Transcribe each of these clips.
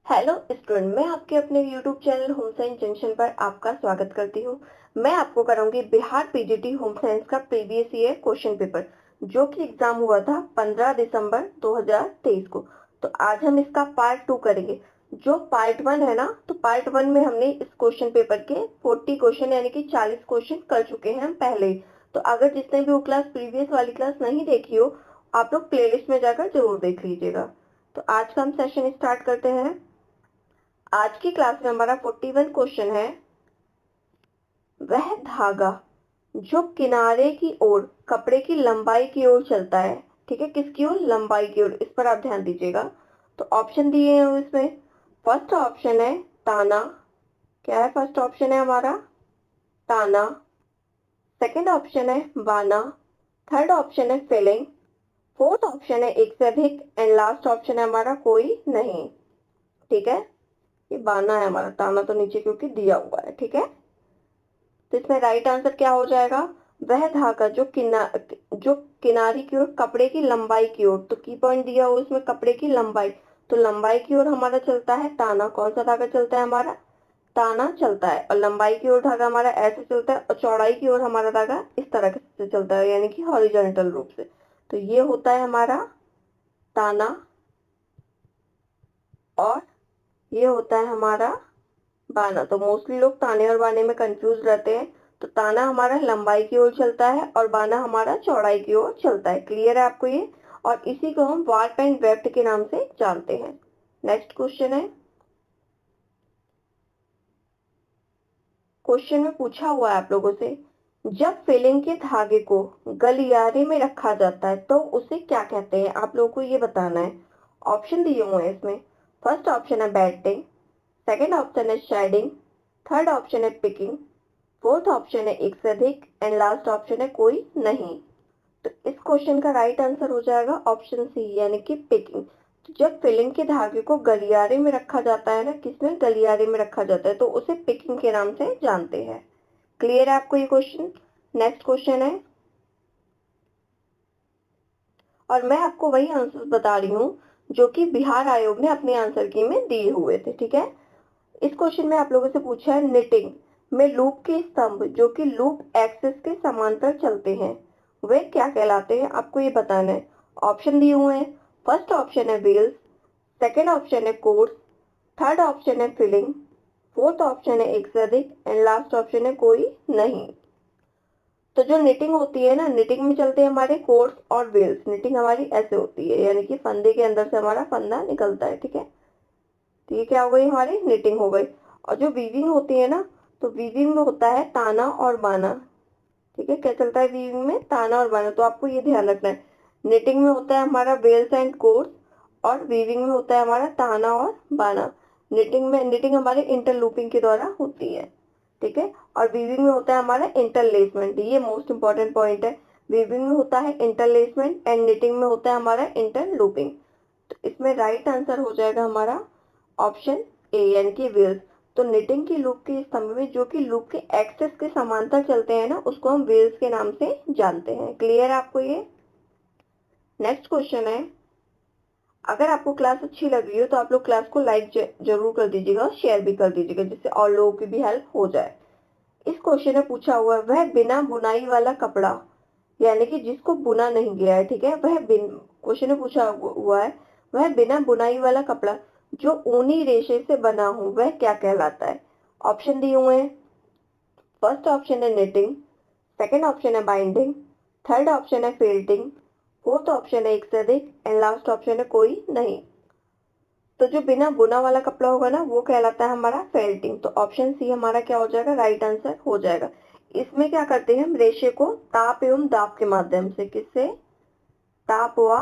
Hello student, मैं आपके अपने YouTube channel home science junction पर आपका स्वागत करती हूँ। मैं आपको कराऊंगी बिहार पीजीटी होम साइंस का प्रीवियस ईयर क्वेश्चन पेपर, जो कि एग्जाम हुआ था 15 दिसंबर 2023 को। तो आज हम इसका पार्ट 2 करेंगे। जो पार्ट 1 है ना, तो पार्ट 1 में हमने इस क्वेश्चन पेपर के 40 क्वेश्चन यानी कि 40 क्वेश्चन कर चुके हैं हम पहले ही। तो अगर जिसने भी वो क्लास प्रीवियस वाली क्लास नहीं देखी हो, आप लोग प्लेलिस्ट में जाकर जरूर देख लीजिएगा। तो आज का हम सेशन स्टार्ट करते हैं। आज की क्लास में हमारा 41 क्वेश्चन है, वह धागा जो किनारे की ओर कपड़े की लंबाई की ओर चलता है। ठीक है, किसकी ओर? लंबाई की ओर। इस पर आप ध्यान दीजिएगा। तो ऑप्शन दिए हैं इसमें। फर्स्ट ऑप्शन है ताना। क्या है फर्स्ट ऑप्शन? है हमारा ताना। सेकंड ऑप्शन है बाना। थर्ड ऑप्शन है फिलिंग। फोर्थ ऑप्शन है एक से अधिक एंड लास्ट ऑप्शन है हमारा कोई नहीं। ठीक है, ये बाना है हमारा, ताना तो नीचे क्योंकि दिया हुआ है। ठीक है, तो इसमें राइट आंसर क्या हो जाएगा? वह धागा जो किनारी की ओर कपड़े की लंबाई की ओर, तो की पॉइंट दिया हो इसमें कपड़े की लंबाई, तो लंबाई की ओर हमारा चलता है ताना। कौन सा धागा चलता है? हमारा ताना चलता है। और लंबाई की ओर धागा हमारा ऐसे चलता है और चौड़ाई की ओर हमारा धागा इस तरह से चलता है, यानी कि हॉरिजॉन्टल रूप से। तो ये होता है हमारा ताना और ये होता है हमारा बाना। तो मोस्टली लोग ताने और बाने में कंफ्यूज रहते हैं। तो ताना हमारा लंबाई की ओर चलता है और बाना हमारा चौड़ाई की ओर चलता है। क्लियर है आपको ये? और इसी को हम वार्प एंड वेफ्ट के नाम से जानते हैं। नेक्स्ट क्वेश्चन है। क्वेश्चन में पूछा हुआ है आप लोगों से, जब फिलिंग के धागे को गलियारे में रखा जाता है तो उसे क्या कहते हैं? आप लोगों को ये बताना है। ऑप्शन दिए हुए हैं इसमें। फर्स्ट ऑप्शन है बेल्टिंग। सेकेंड ऑप्शन है शेडिंग। थर्ड ऑप्शन है पिकिंग। फोर्थ ऑप्शन है एक से अधिक एंड लास्ट ऑप्शन है कोई नहीं। तो इस क्वेश्चन का राइट आंसर हो जाएगा ऑप्शन सी, यानी कि पिकिंग। तो जब फिलिंग के धागे को गलियारे में रखा जाता है ना, किसमें? गलियारे में रखा जाता है, तो उसे पिकिंग के नाम से जानते हैं। क्लियर है आपको ये क्वेश्चन? नेक्स्ट क्वेश्चन है, और मैं आपको वही आंसर बता रही हूँ जो कि बिहार आयोग ने अपने आंसर की में दिए हुए थे। ठीक है, इस क्वेश्चन में आप लोगों से पूछा है निटिंग में लूप के स्तंभ जो कि लूप एक्सिस के समांतर चलते हैं, वे क्या कहलाते हैं? आपको ये बताना है। ऑप्शन दिए हुए हैं। फर्स्ट ऑप्शन है व्हील्स। सेकंड ऑप्शन है कोर्स। थर्ड ऑप्शन है फिलिंग। फोर्थ ऑप्शन है एक से अधिक एंड लास्ट ऑप्शन है कोई नहीं। तो जो निटिंग होती है ना, निटिंग में चलते हैं हमारे कोर्स और व्हील्स। निटिंग हमारी ऐसे होती है, यानी कि फंदे के अंदर से हमारा फंदा निकलता है। ठीक है, तो ये क्या हो गई? हमारी निटिंग हो गई। और जो वीविंग होती है ना, तो वीविंग में होता है ताना और बाना। ठीक है, क्या चलता है वीविंग में? ताना और बाना। तो आपको ये ध्यान रखना है, निटिंग में होता है हमारा वेल्स एंड कोर्स और वीविंग में होता है हमारा ताना और बाना। निटिंग हमारे इंटरलूपिंग के द्वारा होती है। ठीक है, और वीविंग में होता है हमारा इंटरलेसमेंट। ये मोस्ट इंपॉर्टेंट पॉइंट है। वीविंग में होता है इंटरलेसमेंट एंड निटिंग में होता है हमारा इंटरलूपिंग। तो इसमें राइट आंसर हो जाएगा हमारा ऑप्शन ए, यानी कि व्हील्स। तो निटिंग की लूप के स्तंभ में जो कि लूप के एक्सिस के समांतर चलते हैं ना, उसको हम व्हील्स के नाम से जानते हैं। क्लियर है आपको ये? नेक्स्ट क्वेश्चन है, अगर आपको क्लास अच्छी लग रही हो तो आप लोग क्लास को लाइक जरूर कर दीजिएगा और शेयर भी कर दीजिएगा, जिससे और लोगों की भी हेल्प हो जाए। इस क्वेश्चन में पूछा हुआ है, वह बिना बुनाई वाला कपड़ा, यानी कि जिसको बुना नहीं गया है। ठीक है, क्वेश्चन में पूछा हुआ है, वह बिना बुनाई वाला कपड़ा जो ऊनी रेशे से बना हो, वह क्या कहलाता है? ऑप्शन दिए हुए हैं। फर्स्ट ऑप्शन है निटिंग। सेकंड ऑप्शन है बाइंडिंग। थर्ड ऑप्शन है फेल्टिंग। फोर्थ ऑप्शन है एक से अधिक एंड लास्ट ऑप्शन है कोई नहीं। तो जो बिना बुना वाला कपड़ा होगा ना, वो कहलाता है हमारा फेल्टिंग। तो ऑप्शन सी हमारा क्या हो जाएगा? राइट आंसर हो जाएगा। इसमें क्या करते हैं हम? रेशे को ताप एवं दाब के माध्यम से, किससे? ताप व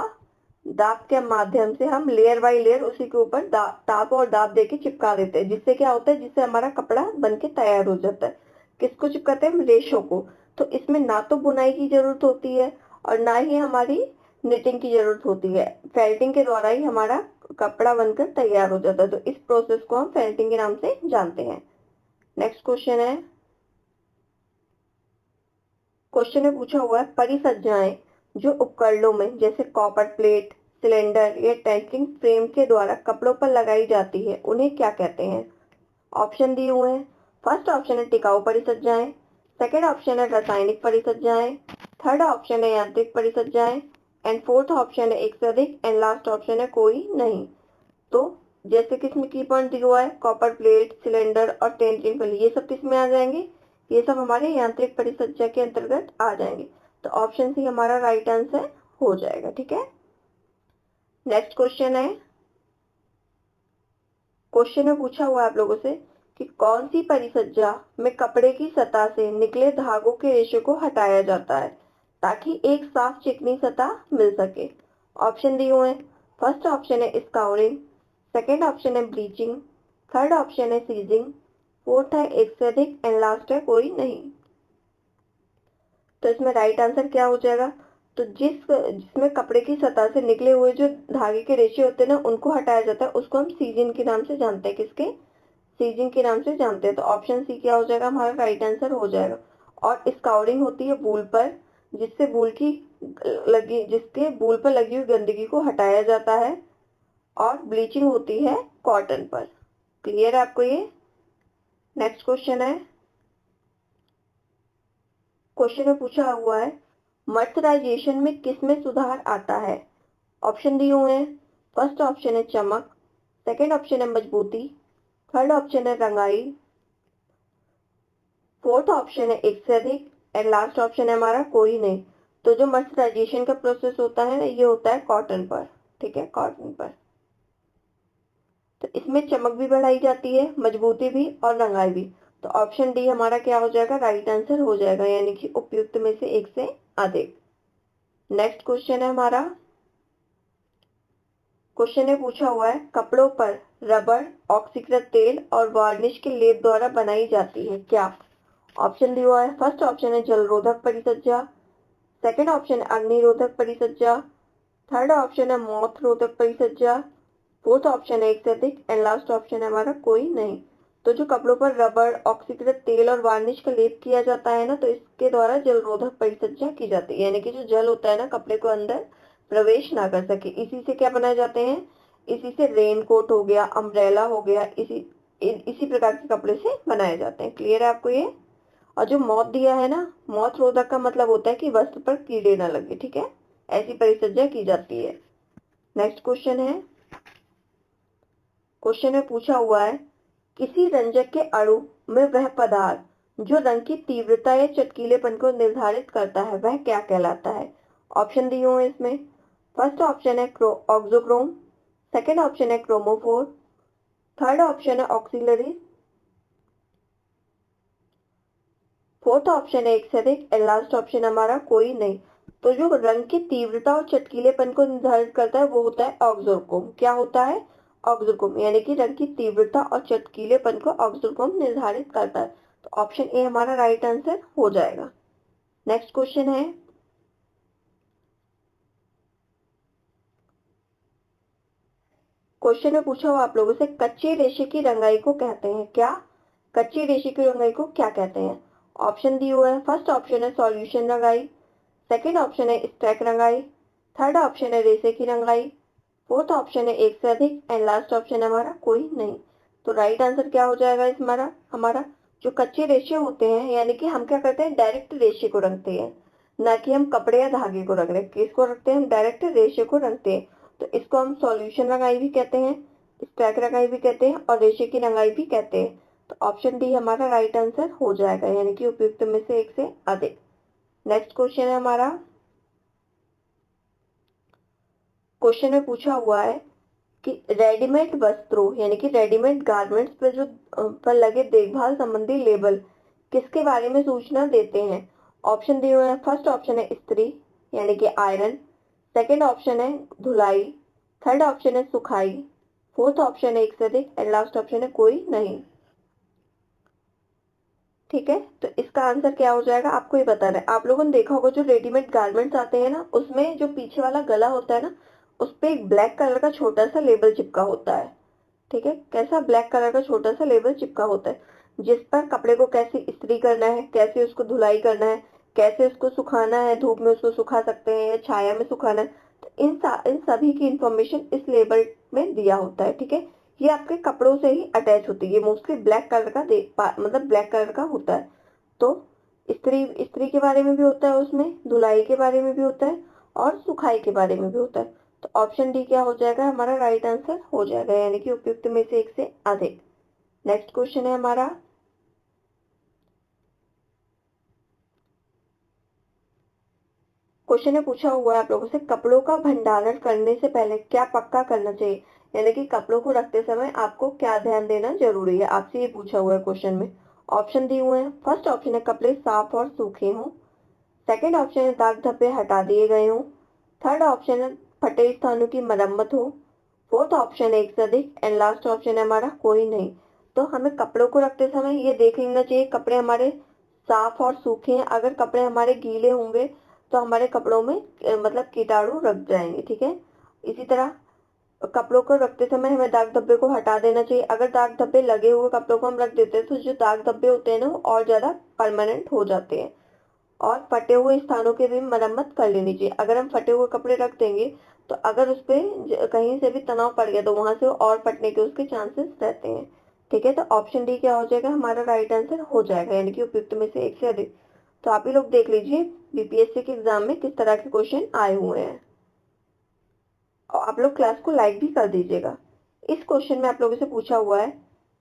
दाब के माध्यम से हम लेयर बाय लेयर उसी के ऊपर ताप और दाब देके चिपका देते हैं। जिससे क्या होता है? जिससे हमारा कपड़ा बन के तैयार हो जाता है। किसको चिपकाते हैं हम? रेशों को। तो इसमें ना तो बुनाई की जरूरत होती है और ना ही हमारी निटिंग की जरूरत होती है। फेल्टिंग के द्वारा ही हमारा कपड़ा बनकर तैयार हो जाता है। तो इस प्रोसेस को हम फेल्टिंग के नाम से जानते हैं। नेक्स्ट क्वेश्चन है, क्वेश्चन में पूछा हुआ है परिसज्जाएं जो उपकरणों में जैसे कॉपर प्लेट, सिलेंडर या टेंटरिंग फ्रेम के द्वारा कपड़ों पर लगाई जाती है उन्हें क्या कहते हैं? ऑप्शन दिए हुए हैं। फर्स्ट ऑप्शन है टिकाऊ परिसज्जाएं, सेकंड ऑप्शन है रासायनिक परिसज्जाएं, थर्ड ऑप्शन है यांत्रिक परिसज्जाएं एंड फोर्थ ऑप्शन है एक से अधिक एंड लास्ट ऑप्शन है कोई नहीं। तो जैसे कि इसमें की पॉइंट दिया हुआ है, कॉपर प्लेट, सिलेंडर और टेंटरिंग फैली, ये सब किस में आ जाएंगे? ये सब हमारे यांत्रिक परिसज्जा के अंतर्गत आ जाएंगे। तो ऑप्शन सी हमारा राइट आंसर हो जाएगा। ठीक है, नेक्स्ट क्वेश्चन है। क्वेश्चन में पूछा हुआ है आप लोगों से कि कौन सी परिसज्जा में कपड़े की सतह से निकले धागों के रेशे को हटाया जाता है ताकि एक साफ चिकनी सतह मिल सके। ऑप्शन दिए हुए हैं। फर्स्ट ऑप्शन है स्काउरिंग, सेकेंड ऑप्शन है ब्लीचिंग, थर्ड ऑप्शन है सीजिंग, फोर्थ है एक से अधिक एंड लास्ट है कोई नहीं। तो इसमें राइट आंसर क्या हो जाएगा? तो जिसमें कपड़े की सतह से निकले हुए जो धागे के रेशे होते हैं ना, उनको हटाया जाता है, उसको हम सीजिंग के नाम से जानते हैं। किसके? सीजिंग के नाम से जानते हैं। तो ऑप्शन सी क्या हो जाएगा? हमारा राइट आंसर हो जाएगा। और स्काउरिंग होती है वूल पर, जिसके वूल पर लगी हुई गंदगी को हटाया जाता है, और ब्लीचिंग होती है कॉटन पर। क्लियर है आपको ये? नेक्स्ट क्वेश्चन है। क्वेश्चन में पूछा हुआ है मर्सराइजेशन में किस में सुधार आता है? ऑप्शन दिए हुए हैं। फर्स्ट ऑप्शन है चमक, सेकंड ऑप्शन है मजबूती, थर्ड ऑप्शन है रंगाई, फोर्थ ऑप्शन है एक से अधिक एंड लास्ट ऑप्शन है हमारा कोई नहीं। तो जो मर्सराइजेशन का प्रोसेस होता है ना, ये होता है कॉटन पर। ठीक है, कॉटन पर। तो इसमें चमक भी बढ़ाई जाती है, मजबूती भी और रंगाई भी। तो ऑप्शन डी हमारा क्या हो जाएगा? राइट आंसर हो जाएगा, यानी कि उपयुक्त में से एक से अधिक। नेक्स्ट क्वेश्चन है हमारा। क्वेश्चन में पूछा हुआ है कपड़ों पर रबर, ऑक्सीकृत तेल और वार्निश के लेप द्वारा बनाई जाती है क्या? ऑप्शन दिया हुआ है। फर्स्ट ऑप्शन है जलरोधक परिसज्जा, सेकंड ऑप्शन है अग्निरोधक परिसज्जा, थर्ड ऑप्शन है मौत रोधक परिसज्जा, फोर्थ ऑप्शन है एक से अधिक एंड लास्ट ऑप्शन है हमारा कोई नहीं। तो जो कपड़ों पर रबर, ऑक्सीकृत तेल और वार्निश का लेप किया जाता है ना, तो इसके द्वारा जलरोधक परिसज्जा की जाती है, यानी कि जो जल होता है ना, कपड़े को अंदर प्रवेश ना कर सके। इसी से क्या बनाए जाते हैं? इसी से रेनकोट हो गया, अम्ब्रेला हो गया, इसी प्रकार के कपड़े से बनाए जाते हैं। क्लियर है आपको ये? और जो मौत दिया है ना, मौत रोधक का मतलब होता है कि वस्त्र पर कीड़े ना लगे। ठीक है, ऐसी परिसज्जा की जाती है। नेक्स्ट क्वेश्चन है। क्वेश्चन में पूछा हुआ है किसी रंजक के अणु में वह पदार्थ जो रंग की तीव्रता या चटकीलेपन को निर्धारित करता है वह क्या कहलाता है? ऑप्शन दिए हुए हैं इसमें। फर्स्ट ऑप्शन है ऑक्सोक्रोम, सेकंड ऑप्शन है क्रोमोफोर, थर्ड ऑप्शन है ऑक्सिलरी, फोर्थ ऑप्शन है एक से अधिक एंड लास्ट ऑप्शन हमारा कोई नहीं। तो जो रंग की तीव्रता और चटकीलेपन को निर्धारित करता है वो होता है ऑक्सोक्रोम। क्या होता है? ऑक्सोक्रोम, यानी कि रंग की तीव्रता और चटकीलेपन को ऑक्सोक्रोम निर्धारित करता है। तो ऑप्शन ए हमारा राइट आंसर हो जाएगा। नेक्स्ट क्वेश्चन है। क्वेश्चन में पूछा हुआ आप लोगों से कच्चे रेशे की रंगाई को कहते हैं क्या? कच्चे रेशे की रंगाई को क्या कहते हैं? ऑप्शन दिए हुए हैं। फर्स्ट ऑप्शन है सॉल्यूशन रंगाई, सेकंड ऑप्शन है स्टैक रंगाई, थर्ड ऑप्शन है रेसे की रंगाई, फोर्थ ऑप्शन है एक से अधिक एंड लास्ट ऑप्शन है हमारा कोई नहीं। तो राइट आंसर क्या हो जाएगा इस हमारा जो कच्चे रेशे होते हैं, यानी कि हम क्या करते हैं? डायरेक्ट रेशे को रंगते हैं, ना कि हम कपड़े या धागे को रंग रहे हैं। किसको रखते हैं? हम डायरेक्ट रेशे को रंगते हैं। तो इसको हम सॉल्यूशन रंगाई भी कहते हैं, स्टैक रंगाई भी कहते हैं और रेशे की रंगाई भी कहते हैं। तो ऑप्शन डी हमारा राइट आंसर हो जाएगा, यानी कि उपयुक्त में से एक से अधिक। नेक्स्ट क्वेश्चन है हमारा। क्वेश्चन में पूछा हुआ है कि रेडीमेड वस्त्रों यानी कि रेडीमेड गारमेंट्स पर पर लगे देखभाल संबंधी लेबल किसके बारे में सूचना देते हैं? ऑप्शन दिए हुए हैं। फर्स्ट ऑप्शन है इस्त्री यानी कि आयरन, सेकंड ऑप्शन है धुलाई, थर्ड ऑप्शन है सुखाई, फोर्थ ऑप्शन है एक से अधिक एंड लास्ट ऑप्शन है कोई नहीं। ठीक है, तो इसका आंसर क्या हो जाएगा आपको ही बताना है। आप लोगों ने देखा होगा जो रेडीमेड गारमेंट्स आते हैं ना, उसमें जो पीछे वाला गला होता है ना, उस पे एक ब्लैक कलर का छोटा सा लेबल चिपका होता है। ठीक है, कैसा? ब्लैक कलर का छोटा सा लेबल चिपका होता है, जिस पर कपड़े को कैसे इस्त्री करना है, कैसे उसको धुलाई करना है, कैसे उसको सुखाना है, धूप में उसको सुखा सकते हैं या छाया में सुखाना है, इन सभी की इंफॉर्मेशन इस लेबल में दिया होता है, ठीक है। ये आपके कपड़ों से ही अटैच होती है, ये मोस्टली ब्लैक कलर का मतलब ब्लैक कलर का होता है। तो इस्त्री के बारे में भी होता है, उसमें धुलाई के बारे में भी होता है और सुखाई के बारे में भी होता है। तो ऑप्शन डी क्या हो जाएगा हमारा राइट आंसर हो जाएगा, यानी कि उपयुक्त में से एक से अधिक। नेक्स्ट क्वेश्चन है हमारा, क्वेश्चन ने पूछा हुआ है आप लोगों से, कपड़ों का भंडारण करने से पहले क्या पक्का करना चाहिए, यानी कि कपड़ों को रखते समय आपको क्या ध्यान देना जरूरी है, आपसे ये पूछा हुआ है क्वेश्चन में। ऑप्शन दिए हुए हैं। फर्स्ट ऑप्शन है कपड़े साफ और सूखे हों। सेकंड ऑप्शन है दाग धब्बे हटा दिए गए हों। थर्ड ऑप्शन है फटे स्थानों की मरम्मत हो। फोर्थ ऑप्शन है एक से अधिक एंड लास्ट ऑप्शन है हमारा कोई नहीं। तो हमें कपड़ों को रखते समय ये देख लेना चाहिए कपड़े हमारे साफ और सूखे हैं। अगर कपड़े हमारे गीले होंगे तो हमारे कपड़ों में मतलब कीटाणु रख जाएंगे, ठीक है। इसी तरह कपड़ों को रखते समय हमें दाग धब्बे को हटा देना चाहिए। अगर दाग धब्बे लगे हुए कपड़ों को हम रख देते हैं तो जो दाग धब्बे होते हैं ना वो और ज्यादा परमानेंट हो जाते हैं। और फटे हुए स्थानों की भी मरम्मत कर लेनी चाहिए। अगर हम फटे हुए कपड़े रख देंगे तो अगर उस पे कहीं से भी तनाव पड़ गया तो वहां से और फटने के उसके चांसेस रहते हैं, ठीक है। तो ऑप्शन डी क्या हो जाएगा हमारा राइट आंसर हो जाएगा, यानी कि उपयुक्त में से एक से अधिक। तो आप ही लोग देख लीजिए बीपीएससी के एग्जाम में किस तरह के क्वेश्चन आए हुए हैं और आप लोग क्लास को लाइक भी कर दीजिएगा। इस क्वेश्चन में आप लोगों से पूछा हुआ है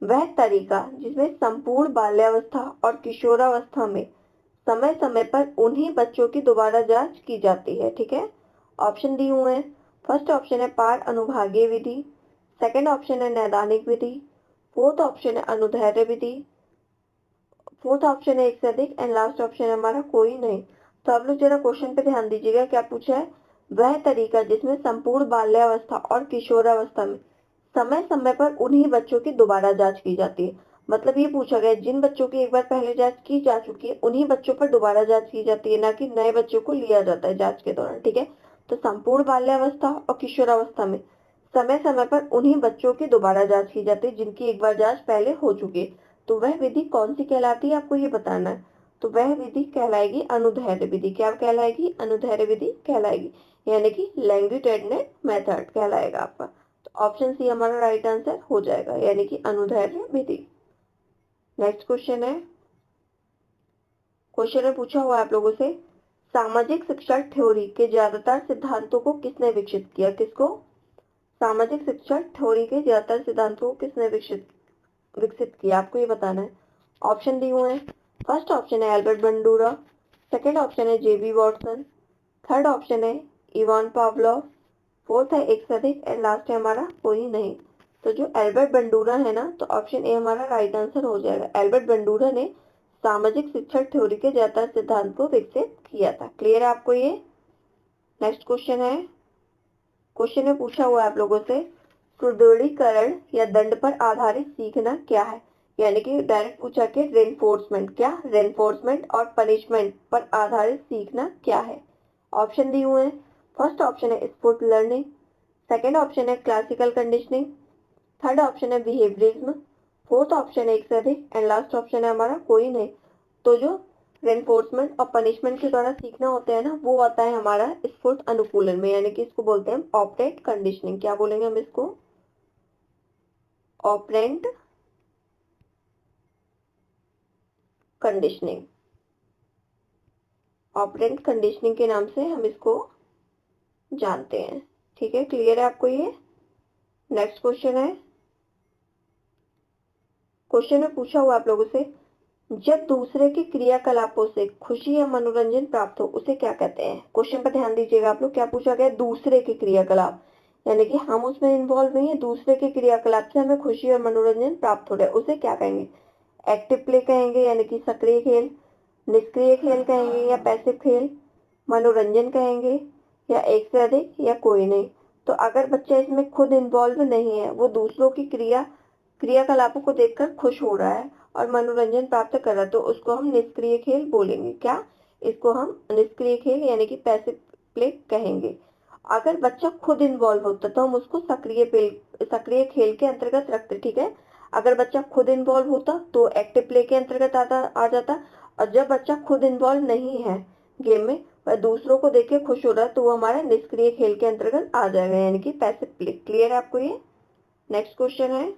वह तरीका जिसमें संपूर्ण बाल्यावस्था और किशोरावस्था में समय समय पर उन्हीं बच्चों की दोबारा जांच की जाती है, ठीक है। ऑप्शन दिए हुए हैं। फर्स्ट ऑप्शन है पार अनुभागीय विधि। सेकंड ऑप्शन है नैदानिक विधि। फोर्थ ऑप्शन है अनुदैर्ध्य विधि। फोर्थ ऑप्शन है एक से अधिक एंड लास्ट ऑप्शन है हमारा कोई नहीं। तो आप लोग जरा क्वेश्चन पे ध्यान दीजिएगा, क्या पूछा है, वह तरीका जिसमें संपूर्ण बाल्यावस्था और किशोरावस्था में समय समय पर उन्हीं बच्चों की दोबारा जांच की जाती है। मतलब ये पूछा गया जिन बच्चों की एक बार पहले जांच की जा चुकी है उन्हीं बच्चों पर दोबारा जांच की जाती है, ना कि नए बच्चों को लिया जाता है जांच के दौरान, ठीक है। तो संपूर्ण बाल्यावस्था और किशोरावस्था में समय समय पर उन्हीं बच्चों की दोबारा जांच की जाती है जिनकी एक बार जांच पहले हो चुकी है। तो वह विधि कौन सी कहलाती है आपको ये बताना है। तो वह विधि कहलाएगी अनुदैर्ध्य विधि। क्या कहलाएगी, अनुदैर्ध्य विधि कहलाएगी, यानी कि लैंग्यूटेडने मेथड कहलाएगा आपका। तो ऑप्शन सी हमारा राइट आंसर हो जाएगा, यानी कि अनुदैर्ध्य विधि। नेक्स्ट क्वेश्चन है, क्वेश्चन में पूछा हुआ है आप लोगों से सामाजिक शिक्षा थ्योरी के ज्यादातर सिद्धांतों को किसने विकसित किया, किसको, सामाजिक शिक्षा थ्योरी के ज्यादातर सिद्धांतों को किसने विकसित किया, आपको ये बताना है। ऑप्शन दिए हुए हैं। फर्स्ट ऑप्शन है एल्बर्ट बंडूरा। सेकंड ऑप्शन है जेबी वॉटसन। थर्ड ऑप्शन है इवान पावलोव। फोर्थ है एक से अधिक एंड लास्ट है हमारा कोई नहीं। तो जो एल्बर्ट बंडूरा है ना, तो ऑप्शन ए हमारा राइट आंसर हो जाएगा। एल्बर्ट बंडूरा ने सामाजिक शिक्षा थ्योरी के ज्यादातर सिद्धांत को विकसित किया था। क्लियर है आपको ये। नेक्स्ट क्वेश्चन है, क्वेश्चन में पूछा हुआ है आप लोगों से सुदृढ़ीकरण या दंड पर आधारित सीखना क्या है, यानी कि डायरेक्ट पूछा कि रेनफोर्समेंट, क्या रेनफोर्समेंट और पनिशमेंट पर आधारित सीखना क्या है। ऑप्शन दिए हुए हैं। फर्स्ट ऑप्शन है स्पोर्ट लर्निंग। सेकंड ऑप्शन है क्लासिकल कंडीशनिंग। थर्ड ऑप्शन है बिहेवियरिज्म। फोर्थ ऑप्शन है एक से अधिक एंड लास्ट ऑप्शन है हमारा कोई नहीं। तो जो रेनफोर्समेंट और पनिशमेंट के द्वारा सीखना होता है ना, वो आता है हमारा स्फुट अनुकूलन में, यानी कि इसको बोलते हैं ऑपरेंट कंडीशनिंग। क्या बोलेंगे हम इसको, ऑपरेंट कंडीशनिंग। ऑपरेंट कंडीशनिंग के नाम से हम इसको जानते हैं, ठीक है। क्लियर है आपको ये। नेक्स्ट क्वेश्चन है, क्वेश्चन में पूछा हुआ आप लोगों से जब दूसरे के क्रियाकलापों से खुशी या मनोरंजन प्राप्त हो उसे क्या कहते हैं। क्वेश्चन पर ध्यान दीजिएगा आप लोग, क्या पूछा गया, दूसरे के क्रियाकलाप, यानी कि हम उसमें इन्वॉल्व नहीं है, दूसरे के क्रियाकलाप से हमें खुशी और मनोरंजन प्राप्त हो रहा है, उसे क्या कहेंगे। एक्टिव प्ले कहेंगे, यानी कि सक्रिय खेल, निष्क्रिय खेल कहेंगे या पैसिव खेल, मनोरंजन कहेंगे या एक से अधिक या कोई नहीं। तो अगर बच्चा इसमें खुद इन्वॉल्व नहीं है, वो दूसरों की क्रियाकलापों को देखकर खुश हो रहा है और मनोरंजन प्राप्त कर रहा है, तो उसको हम निष्क्रिय खेल बोलेंगे। क्या, इसको हम निष्क्रिय खेल यानी कि पैसिव प्ले कहेंगे। अगर बच्चा खुद इन्वॉल्व होता तो हम उसको सक्रिय खेल के अंतर्गत रखते, ठीक है। अगर बच्चा खुद इन्वॉल्व होता तो एक्टिव प्ले के अंतर्गत आ जाता, और जब बच्चा खुद इन्वॉल्व नहीं है गेम में वह दूसरों को देख के खुश हो रहा है तो वो हमारा निष्क्रिय खेल के अंतर्गत आ जाएगा, यानी कि पैसिव प्ले। क्लियर है आपको ये? नेक्स्ट क्वेश्चन है,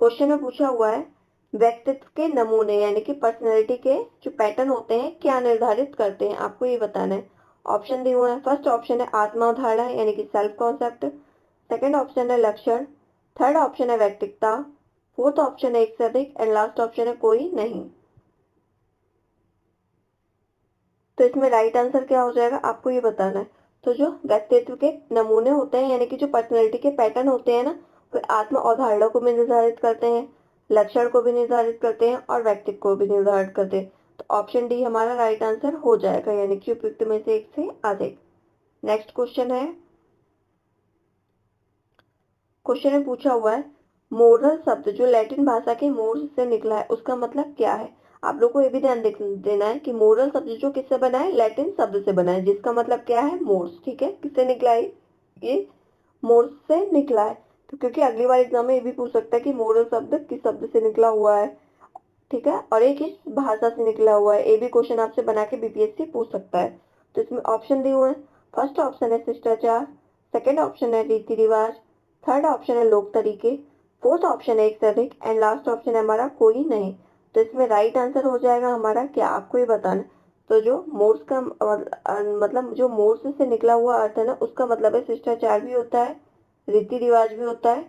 क्वेश्चन में पूछा हुआ है व्यक्तित्व के नमूने यानी कि पर्सनैलिटी के जो पैटर्न होते हैं क्या निर्धारित करते हैं, आपको ये बताना है। ऑप्शन दिए हुए हैं। फर्स्ट ऑप्शन है आत्मा अवधारणा यानी कि सेल्फ कॉन्सेप्ट, सेकंड ऑप्शन है लक्षण, थर्ड ऑप्शन है व्यक्तिकता, फोर्थ ऑप्शन है एक से अधिक एंड लास्ट ऑप्शन है कोई नहीं। तो इसमें राइट आंसर क्या हो जाएगा, आपको ये बताना है। तो जो व्यक्तित्व के नमूने होते हैं यानी कि जो पर्सनैलिटी के पैटर्न होते हैं ना, वे आत्म अवधारणा को भी निर्धारित करते हैं, लक्षण को भी निर्धारित करते हैं और व्यक्तित्व को भी निर्धारित करते हैं। तो ऑप्शन डी हमारा राइट आंसर हो जाएगा, यानी कि उपयुक्त में से एक से अधिक। नेक्स्ट क्वेश्चन है, क्वेश्चन में पूछा हुआ है मोरल शब्द जो लैटिन भाषा के मोर्स से निकला है उसका मतलब क्या है। आप लोग को ये भी ध्यान देना है कि मोरल शब्द जो किससे बना है, लैटिन शब्द से बना है जिसका मतलब क्या है, मोर्स। ठीक है, किससे निकला है ये, मोर्स से निकला है। तो क्योंकि अगली बार एग्जाम में ये भी पूछ सकता है कि मोरल शब्द किस शब्द से निकला हुआ है, ठीक है, और ये किस भाषा से निकला हुआ है, ये भी क्वेश्चन आपसे बना के बीपीएससी पूछ सकता है। तो इसमें ऑप्शन दिए हुए हैं। फर्स्ट ऑप्शन है शिष्टाचार, सेकंड ऑप्शन है रीति रिवाज, थर्ड ऑप्शन है लोक तरीके, फोर्थ ऑप्शन है एक से अधिक एंड लास्ट ऑप्शन है हमारा कोई नहीं। तो इसमें राइट आंसर हो जाएगा हमारा क्या, आपको ये बताना है। तो जो मोर्स का मतलब जो मोर्स से निकला हुआ अर्थ है ना, उसका मतलब है शिष्टाचार भी होता है, रीति रिवाज भी होता है,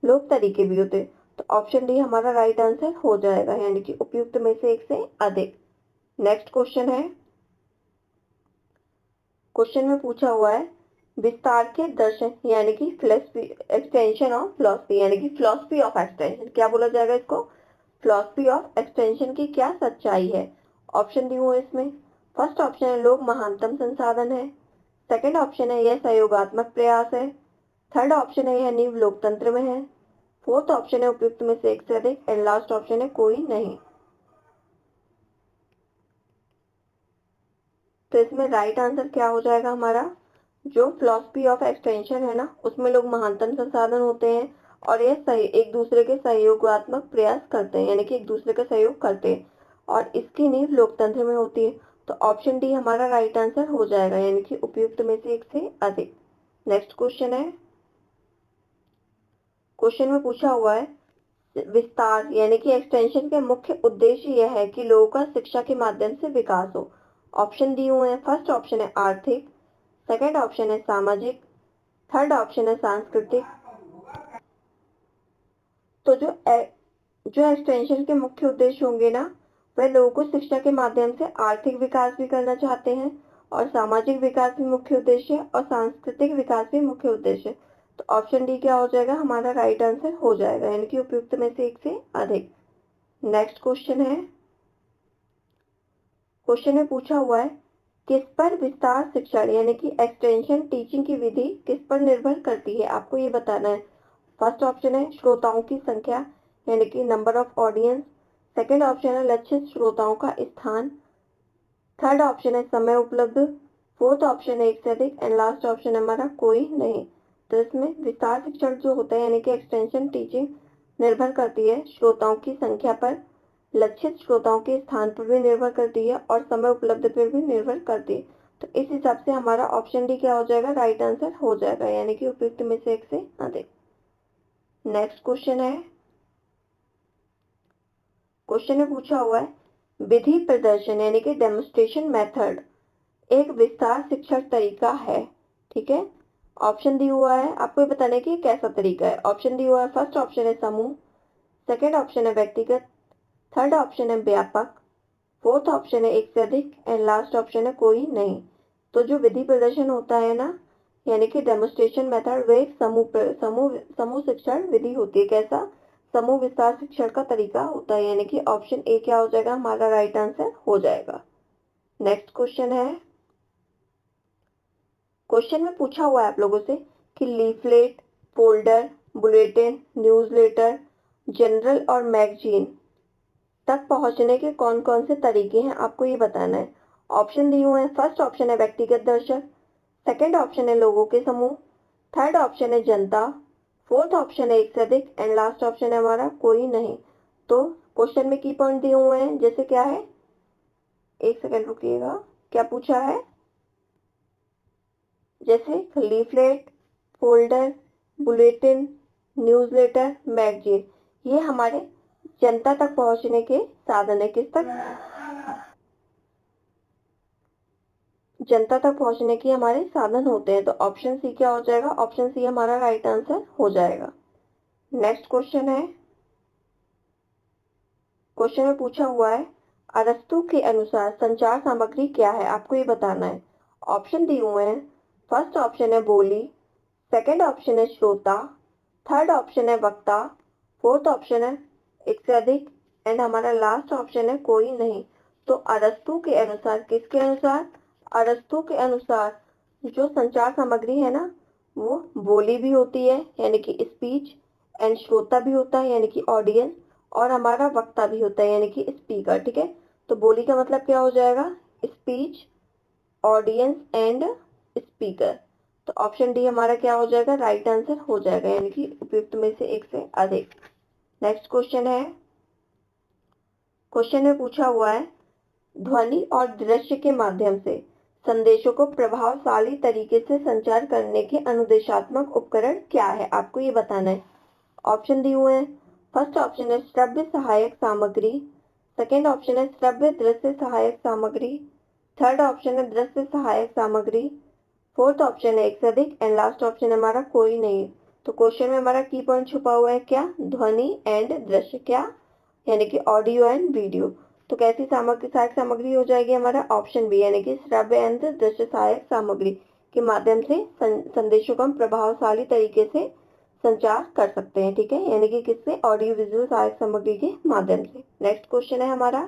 लोक तरीके भी होते हैं। तो ऑप्शन डी हमारा राइट आंसर हो जाएगा, यानी कि उपयुक्त में से एक से अधिक। नेक्स्ट क्वेश्चन है, क्वेश्चन में पूछा हुआ है विस्तार के दर्शन यानी कि फिलोसफी एक्सटेंशन ऑफ फिलोसफी यानी कि फिलोसफी ऑफ एक्सटेंशन, क्या बोला जाएगा इसको, फिलोसफी ऑफ एक्सटेंशन की क्या सच्चाई है। ऑप्शन दी हुए इसमें। फर्स्ट ऑप्शन है लोग महानतम संसाधन है, सेकंड ऑप्शन है यह सहयोगात्मक प्रयास है, थर्ड ऑप्शन है यह नींव लोकतंत्र में है, फोर्थ ऑप्शन है उपयुक्त में से एक से अधिक एंड लास्ट ऑप्शन है कोई नहीं। तो इसमें राइट आंसर क्या हो जाएगा हमारा, जो फिलोसफी ऑफ एक्सटेंशन है ना, उसमें लोग महानतम संसाधन होते हैं और ये सही एक दूसरे के सहयोगात्मक प्रयास करते हैं, यानी कि एक दूसरे का सहयोग करते हैं और इसकी नींव लोकतंत्र में होती है। तो ऑप्शन डी हमारा राइट आंसर हो जाएगा, यानी कि उपयुक्त में से एक से अधिक। नेक्स्ट क्वेश्चन है, क्वेश्चन में पूछा हुआ है विस्तार यानी कि एक्सटेंशन के मुख्य उद्देश्य यह है कि लोगों का शिक्षा के माध्यम से विकास हो। ऑप्शन दिए हुए हैं। फर्स्ट ऑप्शन है आर्थिक, सेकंड ऑप्शन है सामाजिक, थर्ड ऑप्शन है सांस्कृतिक। तो जो एक्सटेंशन के मुख्य उद्देश्य होंगे ना, वह लोगों को शिक्षा के माध्यम से आर्थिक विकास भी करना चाहते हैं और सामाजिक विकास भी मुख्य उद्देश्य है और सांस्कृतिक विकास भी मुख्य उद्देश्य है। तो ऑप्शन डी क्या हो जाएगा, हमारा राइट आंसर हो जाएगा, यानी कि उपयुक्त में से एक से अधिक। नेक्स्ट क्वेश्चन है, क्वेश्चन में पूछा हुआ है किस पर विस्तार शिक्षण यानी कि एक्सटेंशन टीचिंग की विधि किस पर निर्भर करती है, आपको ये बताना है। फर्स्ट ऑप्शन है श्रोताओं की संख्या यानी कि number of audience, second option है लक्षित श्रोताओं का स्थान, थर्ड ऑप्शन है समय उपलब्ध, फोर्थ ऑप्शन है एक से अधिक एंड लास्ट ऑप्शन हमारा कोई नहीं। तो इसमें विस्तार शिक्षण जो होता है यानी कि एक्सटेंशन टीचिंग निर्भर करती है श्रोताओं की संख्या पर, लक्षित श्रोताओं के स्थान पर भी निर्भर करती है और समय उपलब्ध पर भी निर्भर करती है। तो इस हिसाब से हमारा ऑप्शन डी क्या हो जाएगा, राइट आंसर हो जाएगा, यानी कि उपयुक्त में से एक से अधिक। नेक्स्ट क्वेश्चन है, क्वेश्चन में पूछा हुआ है विधि प्रदर्शन यानी कि डेमोन्स्ट्रेशन मेथड एक विस्तार शिक्षण तरीका है, ठीक है। ऑप्शन दिया हुआ है, आपको ये बताना है कि कैसा तरीका है। ऑप्शन दिया हुआ है। फर्स्ट ऑप्शन है समूह, सेकंड ऑप्शन है व्यक्तिगत, थर्ड ऑप्शन है व्यापक, फोर्थ ऑप्शन है एक से अधिक एंड लास्ट ऑप्शन है कोई नहीं। तो जो विधि प्रदर्शन होता है ना, यानी कि डेमोन्स्ट्रेशन मेथड, वे एक समूह शिक्षण विधि होती है। कैसा, समूह विस्तार शिक्षण का तरीका होता है, यानी कि ऑप्शन ए क्या हो जाएगा, हमारा राइट आंसर हो जाएगा। नेक्स्ट क्वेश्चन है, क्वेश्चन में पूछा हुआ है आप लोगों से कि leaflet, folder, bulletin, newsletter, general और मैगजीन तक पहुंचने के कौन कौन से तरीके हैं, आपको ये बताना है। ऑप्शन दिए हुए हैं। फर्स्ट ऑप्शन है व्यक्तिगत दर्शक, सेकंड ऑप्शन है लोगों के समूह, थर्ड ऑप्शन है जनता, फोर्थ ऑप्शन है एक से अधिक एंड लास्ट ऑप्शन है हमारा कोई नहीं। तो क्वेश्चन में की पॉइंट दिए हुए हैं, जैसे क्या है, एक सेकंड रुकिएगा। क्या पूछा है? जैसे leaflet, folder, bulletin, newsletter, magazine, ये हमारे जनता तक पहुंचने के साधन है। किस तक? जनता तक पहुंचने के हमारे साधन होते हैं। तो ऑप्शन सी क्या हो जाएगा? ऑप्शन सी हमारा राइट आंसर हो जाएगा। नेक्स्ट क्वेश्चन है, क्वेश्चन में पूछा हुआ है अरस्तु के अनुसार संचार सामग्री क्या है? आपको ये बताना है। ऑप्शन दिए हुए हैं। फर्स्ट ऑप्शन है बोली, सेकंड ऑप्शन है श्रोता, थर्ड ऑप्शन है वक्ता, फोर्थ ऑप्शन है एक से अधिक, एंड हमारा लास्ट ऑप्शन है कोई नहीं। तो अरस्तु के अनुसार, किसके अनुसार? अरस्तु के अनुसार जो संचार सामग्री है ना, वो बोली भी होती है यानी कि स्पीच, एंड श्रोता भी होता है यानी कि ऑडियंस, और हमारा वक्ता भी होता है यानी कि स्पीकर। ठीक है, तो बोली का मतलब क्या हो जाएगा? Speech, audience and speaker. तो ऑप्शन डी हमारा क्या हो जाएगा? राइट आंसर हो जाएगा, यानी कि उपयुक्त में से एक से अधिक। नेक्स्ट क्वेश्चन है, क्वेश्चन में पूछा हुआ है ध्वनि और दृश्य के माध्यम से संदेशों को प्रभावशाली तरीके से संचार करने के अनुदेशात्मक उपकरण क्या है? आपको ये बताना है। ऑप्शन दिए हुए हैं। फर्स्ट ऑप्शन है श्रव्य सहायक सामग्री, सेकेंड ऑप्शन है श्रव्य दृश्य सहायक सामग्री, थर्ड ऑप्शन है दृश्य सहायक सामग्री, फोर्थ ऑप्शन है एक से अधिक, एंड लास्ट ऑप्शन हमारा कोई नहीं। तो क्वेश्चन में हमारा की पॉइंट छुपा हुआ है क्या? ध्वनि एंड दृश्य, क्या? यानी कि ऑडियो एंड वीडियो। तो कैसी सामग्री, सहायक सामग्री हो जाएगी? हमारा ऑप्शन बी, यानी कि श्रव्य एंड दृश्य सहायक सामग्री के माध्यम से संदेशों को हम प्रभावशाली तरीके से संचार कर सकते हैं। ठीक है, यानी कि किससे? ऑडियो विजुअल सहायक सामग्री के माध्यम से। नेक्स्ट क्वेश्चन है हमारा,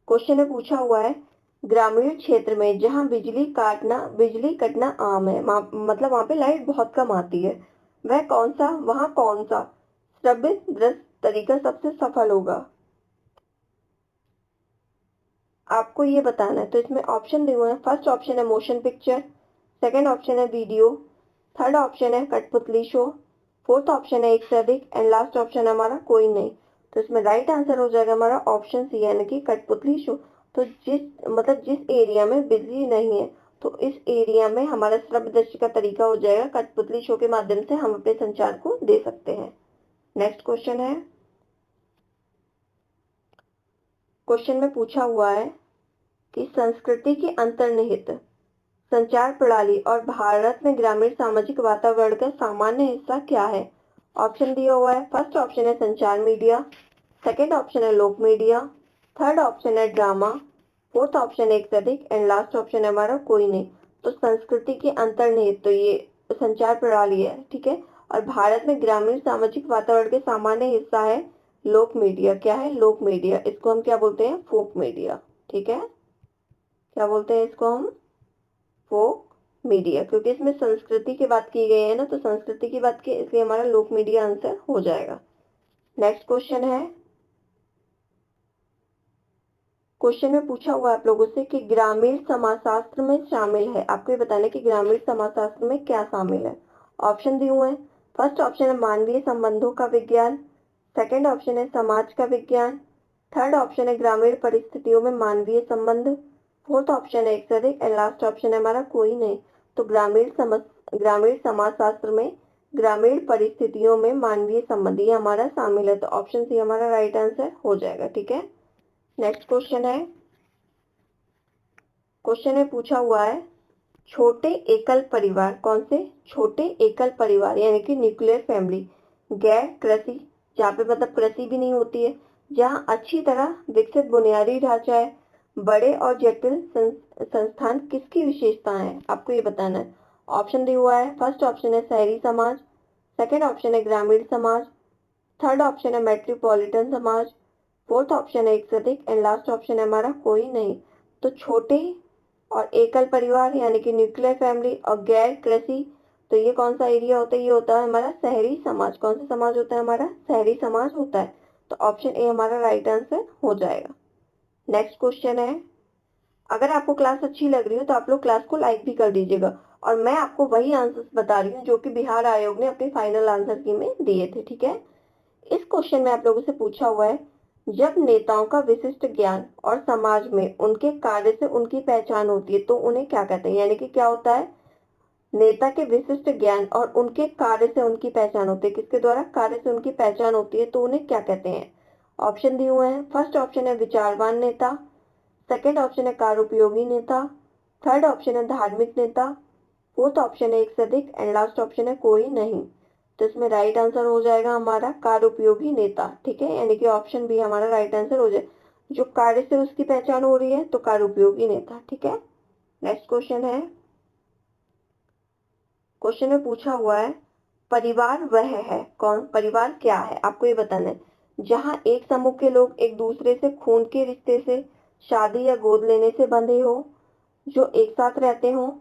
क्वेश्चन में पूछा हुआ है ग्रामीण क्षेत्र में जहां बिजली कटना आम है, मतलब वहां पे लाइट बहुत कम आती है, वहां कौन सा श्रव्य दृश्य तरीका सबसे सफल होगा? आपको ये बताना है। तो इसमें ऑप्शन दिए हुए हैं। फर्स्ट ऑप्शन है मोशन पिक्चर, सेकंड ऑप्शन है वीडियो, थर्ड ऑप्शन है कठपुतली शो, फोर्थ ऑप्शन है एक से अधिक, एंड लास्ट ऑप्शन हमारा कोई नहीं। तो इसमें राइट आंसर हो जाएगा हमारा ऑप्शन सी, यानी कि कठपुतली शो। तो जिस एरिया में बिजली नहीं है, तो इस एरिया में हमारा श्रव्य दृश्य का तरीका हो जाएगा कठपुतली शो के माध्यम से हम अपने संचार को दे सकते हैं। नेक्स्ट क्वेश्चन है, क्वेश्चन में पूछा हुआ है कि संस्कृति की अंतर्निहित संचार प्रणाली और भारत में ग्रामीण सामाजिक वातावरण का सामान्य हिस्सा क्या है? ऑप्शन दिया हुआ है। फर्स्ट ऑप्शन है संचार मीडिया, सेकंड ऑप्शन है लोक मीडिया, थर्ड ऑप्शन है ड्रामा, फोर्थ ऑप्शन है एक से अधिक, एंड लास्ट ऑप्शन है हमारा कोई नहीं। तो संस्कृति के अंतर्निहित, तो ये संचार प्रणाली है। ठीक है, और भारत में ग्रामीण सामाजिक वातावरण के सामान्य हिस्सा है लोक मीडिया। क्या है? लोक मीडिया। इसको हम क्या बोलते हैं? फोक मीडिया। ठीक है, क्या बोलते हैं इसको हम? फोक मीडिया, क्योंकि इसमें संस्कृति की बात की गई है ना, तो संस्कृति की बात की, इसलिए हमारा लोक मीडिया आंसर हो जाएगा। नेक्स्ट क्वेश्चन है, क्वेश्चन में पूछा हुआ आप लोगों से कि ग्रामीण समाजशास्त्र में शामिल है, आपको ये बताना है कि ग्रामीण समाजशास्त्र में क्या शामिल है। ऑप्शन दिए हुए हैं। फर्स्ट ऑप्शन है मानवीय संबंधों का विज्ञान, सेकंड ऑप्शन है समाज का विज्ञान, थर्ड ऑप्शन है ग्रामीण परिस्थितियों में मानवीय संबंध, फोर्थ ऑप्शन है एक से अधिक, एंड लास्ट ऑप्शन है हमारा कोई नहीं। तो ग्रामीण समाजशास्त्र में ग्रामीण परिस्थितियों में मानवीय संबंध ये हमारा शामिल है। तो ऑप्शन सी हमारा राइट आंसर हो जाएगा। ठीक है, नेक्स्ट क्वेश्चन है, क्वेश्चन में पूछा हुआ है छोटे एकल परिवार, कौन से? छोटे एकल परिवार यानी कि न्यूक्लियर फैमिली, गैर कृषि, जहाँ पे मतलब कृषि भी नहीं होती है, जहाँ अच्छी तरह विकसित बुनियादी ढांचा है, बड़े और जटिल संस्थान, किसकी विशेषता है? आपको ये बताना है। ऑप्शन दिया हुआ है। फर्स्ट ऑप्शन है शहरी समाज, सेकंड ऑप्शन है ग्रामीण समाज, थर्ड ऑप्शन है मेट्रोपॉलिटन समाज, फोर्थ ऑप्शन है एक से अधिक, एंड लास्ट ऑप्शन है हमारा कोई नहीं। तो छोटे और एकल परिवार यानी कि न्यूक्लियर फैमिली और गैर कृषि, तो ये कौन सा एरिया होता है? ये होता है हमारा शहरी समाज। कौन सा समाज होता है? हमारा शहरी समाज होता है। तो ऑप्शन ए हमारा राइट आंसर हो जाएगा। नेक्स्ट क्वेश्चन है, अगर आपको क्लास अच्छी लग रही हो तो आप लोग क्लास को लाइक भी कर दीजिएगा, और मैं आपको वही आंसर्स बता रही हूँ जो कि बिहार आयोग ने अपने फाइनल आंसर की में दिए थे। ठीक है, इस क्वेश्चन में आप लोगों से पूछा हुआ है जब नेताओं का विशिष्ट ज्ञान और समाज में उनके कार्य से उनकी पहचान होती है तो उन्हें क्या कहते हैं, यानी कि क्या होता है, नेता के विशिष्ट ज्ञान और उनके कार्य से उनकी पहचान होती है, किसके द्वारा, कार्य से उनकी पहचान होती है, तो उन्हें क्या कहते हैं। ऑप्शन दिए हुए हैं। फर्स्ट ऑप्शन है विचारवान नेता, सेकंड ऑप्शन है कार्योपयोगी नेता, थर्ड ऑप्शन है धार्मिक नेता, फोर्थ ऑप्शन है एक से अधिक एंड लास्ट ऑप्शन है कोई नहीं। तो इसमें राइट आंसर हो जाएगा हमारा कार्योपयोगी नेता। ठीक है, यानी कि ऑप्शन बी हमारा राइट आंसर हो जाए, जो कार्य से उसकी पहचान हो रही है तो कार्योपयोगी नेता। ठीक है, नेक्स्ट क्वेश्चन है। क्वेश्चन में पूछा हुआ है परिवार वह है कौन, परिवार क्या है, आपको ये बताना है जहाँ एक समूह के लोग एक दूसरे से खून के रिश्ते से, शादी या गोद लेने से बंधे हो, जो एक साथ रहते हो,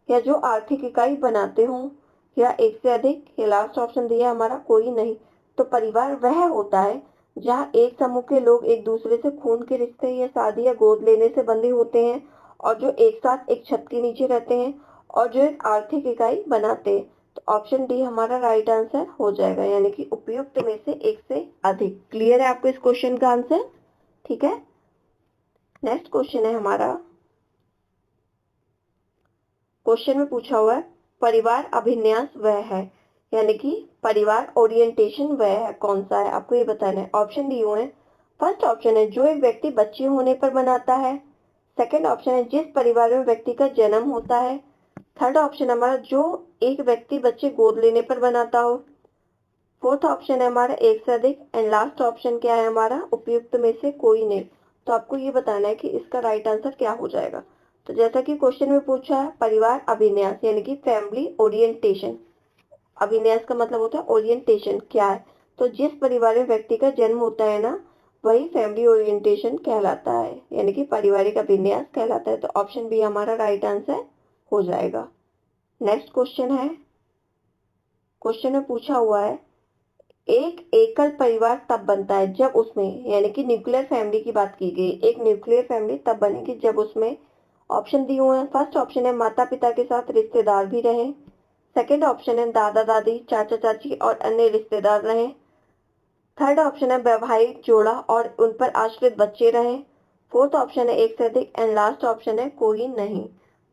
या जो आर्थिक इकाई बनाते हो, या एक से अधिक, या लास्ट ऑप्शन दिया हमारा कोई नहीं। तो परिवार वह होता है जहाँ एक समूह के लोग एक दूसरे से खून के रिश्ते या शादी या गोद लेने से बंधे होते हैं, और जो एक साथ एक छत के नीचे रहते हैं, और जो एक आर्थिक इकाई बनाते हैं। तो ऑप्शन डी हमारा राइट आंसर हो जाएगा, यानी कि उपयुक्त में से एक से अधिक। क्लियर है आपको इस क्वेश्चन का आंसर। ठीक है, नेक्स्ट क्वेश्चन है हमारा। क्वेश्चन में पूछा हुआ है परिवार अभिन्यास वह है, यानी कि परिवार ओरिएंटेशन वह है कौन सा है, आपको ये बताना है। ऑप्शन दिए हुए हैं। फर्स्ट ऑप्शन है जो एक व्यक्ति बच्चे होने पर बनाता है, सेकंड ऑप्शन है जिस परिवार में व्यक्ति का जन्म होता है, थर्ड ऑप्शन हमारा जो एक व्यक्ति बच्चे गोद लेने पर बनाता हो, फोर्थ ऑप्शन है हमारा एक से अधिक एंड लास्ट ऑप्शन क्या है हमारा उपयुक्त में से कोई नहीं। तो आपको ये बताना है कि इसका राइट आंसर क्या हो जाएगा। तो जैसा कि क्वेश्चन में पूछा है परिवार अभिन्यास यानी कि फैमिली ओरिएंटेशन, अभिन्यास का मतलब होता है ओरिएंटेशन क्या है, तो जिस परिवार में व्यक्ति का जन्म होता है ना वही फैमिली ओरिएंटेशन कहलाता है, यानी कि पारिवारिक अभिन्यास कहलाता है। तो ऑप्शन बी हमारा राइट आंसर हो जाएगा। नेक्स्ट क्वेश्चन है। क्वेश्चन में पूछा हुआ है एक एकल परिवार तब बनता है जब उसमें, यानी कि न्यूक्लियर फैमिली की बात की गई, एक न्यूक्लियर फैमिली तब बनेगी जब उसमें, ऑप्शन दिए हुए हैं। फर्स्ट ऑप्शन है माता पिता के साथ रिश्तेदार भी रहें, सेकंड ऑप्शन है दादा दादी चाचा चाची और अन्य रिश्तेदार रहें, थर्ड ऑप्शन है वैवाहिक जोड़ा और उन पर आश्रित बच्चे रहें, फोर्थ ऑप्शन है एक से अधिक एंड लास्ट ऑप्शन है कोई नहीं।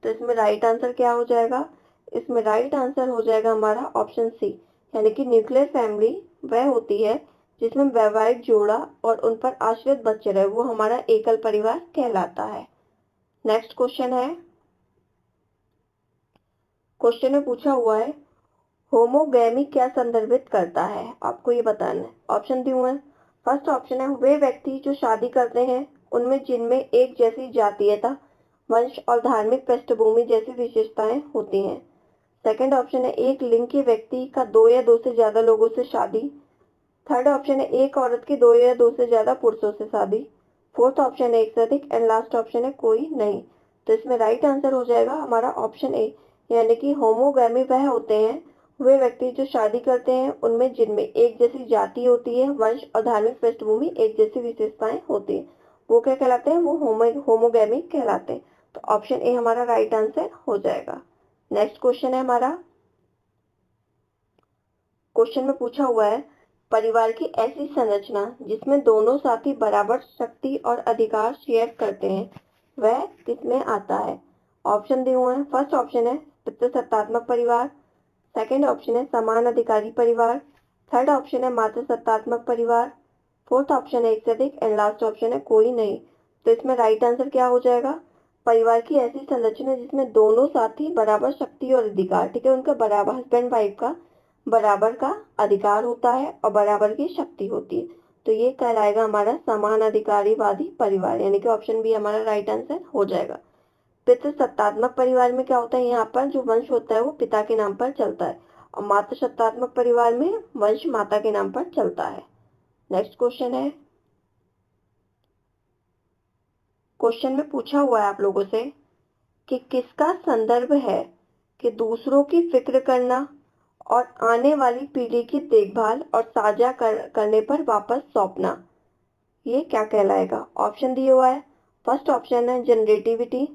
तो इसमें राइट आंसर क्या हो जाएगा, इसमें राइट आंसर हो जाएगा हमारा ऑप्शन सी, यानी कि न्यूक्लियर फैमिली वह होती है जिसमें वैवाहिक जोड़ा और उन पर आश्रित बच्चे रहे, वो हमारा एकल परिवार कहलाता है। नेक्स्ट क्वेश्चन है। क्वेश्चन में पूछा हुआ है होमोगैमी क्या संदर्भित करता है, आपको ये बताना है। ऑप्शन दिए हुए हैं। फर्स्ट ऑप्शन है वे व्यक्ति जो शादी करते हैं उनमें जिनमें एक जैसी जातीयता, वंश और धार्मिक पृष्ठभूमि जैसी विशेषताएं होती हैं। सेकंड ऑप्शन है एक लिंग के व्यक्ति का दो या दो से ज्यादा लोगों से शादी, थर्ड ऑप्शन है एक औरत की दो या दो से ज्यादा पुरुषों से शादी, फोर्थ ऑप्शन है एक से अधिक एंड लास्ट ऑप्शन है कोई नहीं। तो इसमें राइट आंसर हो जाएगा हमारा ऑप्शन ए, यानी कि होमोगैमी वह होते हैं वे व्यक्ति जो शादी करते हैं उनमें जिनमें एक जैसी जाति होती है, वंश और धार्मिक पृष्ठभूमि एक जैसी विशेषताएं होती है, वो क्या कहलाते हैं, वो होमोगैमी कहलाते हैं। तो ऑप्शन ए हमारा राइट आंसर हो जाएगा। नेक्स्ट क्वेश्चन है हमारा। क्वेश्चन में पूछा हुआ है परिवार की ऐसी संरचना जिसमें दोनों साथी बराबर शक्ति और अधिकार शेयर करते हैं वह किसमें आता है। ऑप्शन दिए हुए हैं। फर्स्ट ऑप्शन है पितृसत्तात्मक परिवार, सेकंड ऑप्शन है समान अधिकारी परिवार, थर्ड ऑप्शन है मातृसत्तात्मक परिवार, फोर्थ ऑप्शन है एक से अधिक एंड लास्ट ऑप्शन है कोई नहीं। तो इसमें राइट आंसर क्या हो जाएगा, परिवार की ऐसी संरचना जिसमें दोनों साथी बराबर शक्ति और अधिकार, ठीक है, उनका बराबर हस्बैंड वाइफ का बराबर का अधिकार होता है और बराबर की शक्ति होती है, तो ये कहलाएगा हमारा समान अधिकारीवादी परिवार, यानी कि ऑप्शन बी हमारा राइट आंसर हो जाएगा। पितृसत्तात्मक परिवार में क्या होता है, यहाँ पर जो वंश होता है वो पिता के नाम पर चलता है, और मातृसत्तात्मक परिवार में वंश माता के नाम पर चलता है। नेक्स्ट क्वेश्चन है। क्वेश्चन में पूछा हुआ है आप लोगों से कि किसका संदर्भ है कि दूसरों की फिक्र करना और आने वाली पीढ़ी की देखभाल और साझा करने पर वापस सौंपना, ये क्या कहलाएगा। ऑप्शन दिया हुआ है। फर्स्ट ऑप्शन है जनरेटिविटी,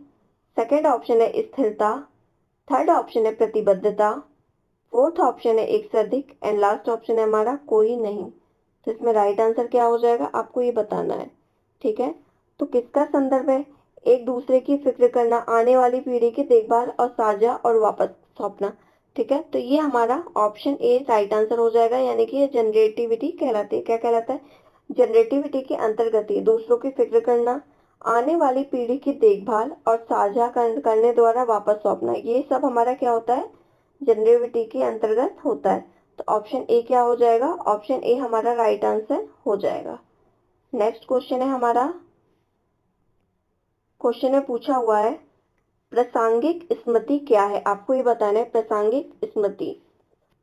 सेकंड ऑप्शन है स्थिरता, थर्ड ऑप्शन है प्रतिबद्धता, फोर्थ ऑप्शन है एक से अधिक एंड लास्ट ऑप्शन है हमारा कोई नहीं। तो इसमें राइट आंसर क्या हो जाएगा, आपको ये बताना है। ठीक है, तो किसका संदर्भ है, एक दूसरे की फिक्र करना, आने वाली पीढ़ी की देखभाल और साझा और वापस सौंपना। ठीक है, तो ये हमारा ऑप्शन ए राइट आंसर हो जाएगा, यानी कि ये जनरेटिविटी कहलाती है। क्या कहलाता है, जनरेटिविटी के अंतर्गत ही दूसरों की फिक्र करना, आने वाली पीढ़ी की देखभाल और साझा करने द्वारा वापस सौंपना, ये सब हमारा क्या होता है, जनरेटिविटी के अंतर्गत होता है। तो ऑप्शन ए क्या हो जाएगा, ऑप्शन ए हमारा राइट आंसर हो जाएगा। नेक्स्ट क्वेश्चन है हमारा, क्वेश्चन में पूछा हुआ है प्रासंगिक स्मृति क्या है, आपको ये बताना है प्रासंगिक स्मृति।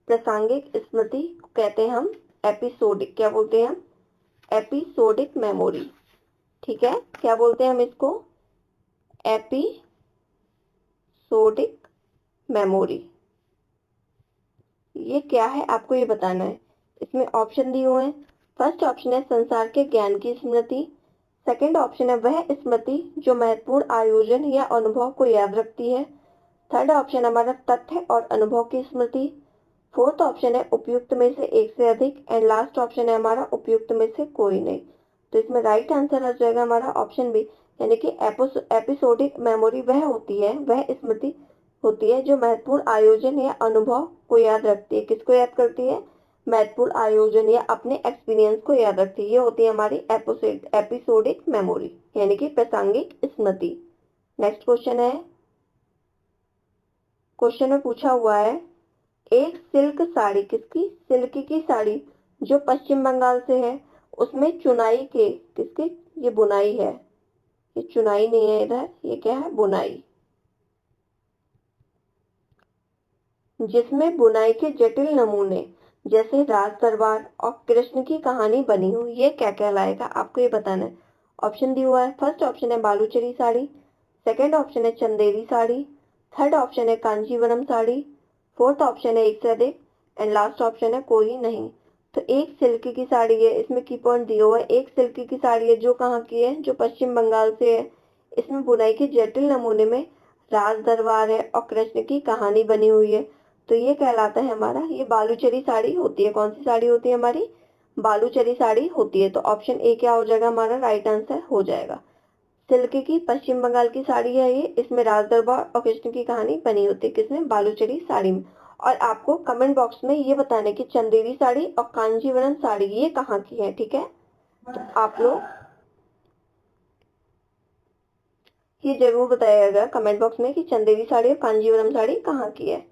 प्रासंगिक स्मृति कहते हैं हम एपिसोडिक, क्या बोलते हैं हम, एपिसोडिक मेमोरी। ठीक है, क्या बोलते हैं हम इसको, एपिसोडिक मेमोरी। ये क्या है, आपको ये बताना है। इसमें ऑप्शन दिए हुए हैं। फर्स्ट ऑप्शन है संसार के ज्ञान की स्मृति। सेकंड ऑप्शन है वह स्मृति जो महत्वपूर्ण आयोजन या अनुभव को याद रखती है। थर्ड ऑप्शन हमारा तथ्य और अनुभव की स्मृति। फोर्थ ऑप्शन है उपयुक्त में से एक से अधिक, एंड लास्ट ऑप्शन है हमारा उपयुक्त में से कोई नहीं। तो इसमें राइट आंसर आ जाएगा हमारा ऑप्शन बी, यानी कि एपिसोडिक मेमोरी वह होती है, वह स्मृति होती है जो महत्वपूर्ण आयोजन या अनुभव को याद रखती है। किसको याद करती है, महत्वपूर्ण आयोजन या अपने एक्सपीरियंस को याद रखती है, ये होती है हमारी एपिसोडिक मेमोरी, यानी कि प्रासंगिक स्मृति। नेक्स्ट क्वेश्चन है, क्वेश्चन में पूछा हुआ है एक सिल्क साड़ी, किसकी, सिल्क की साड़ी जो पश्चिम बंगाल से है, उसमें चुनाई के, किसकी, ये बुनाई है, ये चुनाई नहीं है इधर, ये क्या है, बुनाई, जिसमें बुनाई के जटिल नमूने जैसे राज दरबार और कृष्ण की कहानी बनी हो, ये क्या कहलाएगा, आपको ये बताना है। ऑप्शन दिया हुआ है। फर्स्ट ऑप्शन है बालूचरी साड़ी, सेकंड ऑप्शन है चंदेरी साड़ी, थर्ड ऑप्शन है कांजीवरम साड़ी, फोर्थ ऑप्शन है एक से अधिक, एंड लास्ट ऑप्शन है कोई नहीं। तो एक सिल्क की साड़ी है, इसमें की पॉइंट दिया हुआ है, एक सिल्क की साड़ी है जो कहाँ की है, जो पश्चिम बंगाल से है, इसमें बुनाई के जटिल नमूने में राज दरबार है और कृष्ण की कहानी बनी हुई है। तो ये कहलाता है हमारा, ये बालूचरी साड़ी होती है। कौन सी साड़ी होती है हमारी, बालूचरी साड़ी होती है। तो ऑप्शन ए क्या हो जाएगा, हमारा राइट आंसर हो जाएगा। सिल्क की पश्चिम बंगाल की साड़ी है ये, इसमें राज दरबार और कृष्ण की कहानी बनी होती है, किसमें, बालूचरी साड़ी में। और आपको कमेंट बॉक्स में ये बताना है कि चंदेरी साड़ी और कांजीवरम साड़ी ये कहाँ की है। ठीक है, तो आप लोग ये जरूर बताइएगा कमेंट बॉक्स में कि चंदेरी साड़ी और कांजीवरम साड़ी कहाँ की है।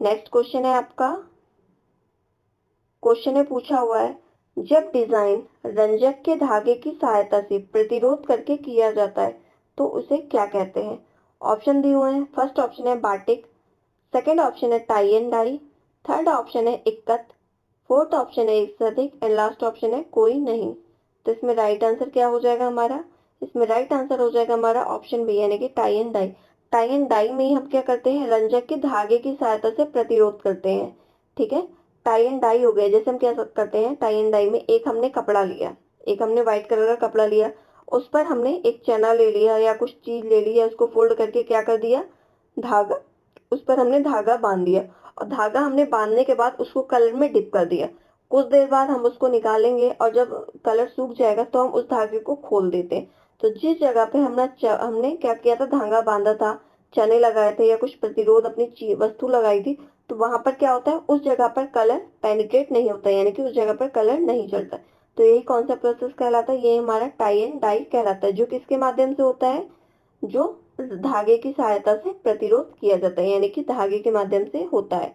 नेक्स्ट क्वेश्चन है आपका, क्वेश्चन में पूछा हुआ है जब डिजाइन रंजक के धागे की सहायता से प्रतिरोध करके किया जाता है तो उसे क्या कहते हैं। ऑप्शन दिए हुए हैं। फर्स्ट ऑप्शन है बाटिक, सेकंड ऑप्शन है tie and dye, third option है इक्कत, फोर्थ ऑप्शन है एक से अधिक, एंड लास्ट ऑप्शन है कोई नहीं। तो इसमें राइट आंसर क्या हो जाएगा हमारा, इसमें राइट आंसर हो जाएगा हमारा ऑप्शन बी, यानी कि tie and dye. Tie and dye में ही हम क्या करते हैं, रंजक के धागे की सहायता से प्रतिरोध करते हैं। ठीक है, टाई एंड डाई हो गया, जैसे हम क्या करते हैं, टाई एंड डाई में एक हमने कपड़ा लिया, एक हमने व्हाइट कलर का कपड़ा लिया, उस पर हमने एक चना ले लिया या कुछ चीज ले लिया, उसको फोल्ड करके क्या कर दिया, धागा, उस पर हमने धागा बांध दिया, और धागा हमने बांधने के बाद उसको कलर में डिप कर दिया। कुछ देर बाद हम उसको निकालेंगे और जब कलर सूख जाएगा तो हम उस धागे को खोल देते हैं। तो जिस जगह पे हमने क्या किया था, धागा बांधा था, चने लगाए थे या कुछ प्रतिरोध अपनी वस्तु लगाई थी, तो वहां पर क्या होता है, उस जगह पर कलर पेनिट्रेट नहीं होता, यानी कि उस जगह पर कलर नहीं चलता। तो यही कौन सा प्रोसेस कहलाता है, ये हमारा टाई एंड डाई कहलाता है, जो किसके माध्यम से होता है, जो धागे की सहायता से प्रतिरोध किया जाता है, यानी कि धागे के माध्यम से होता है।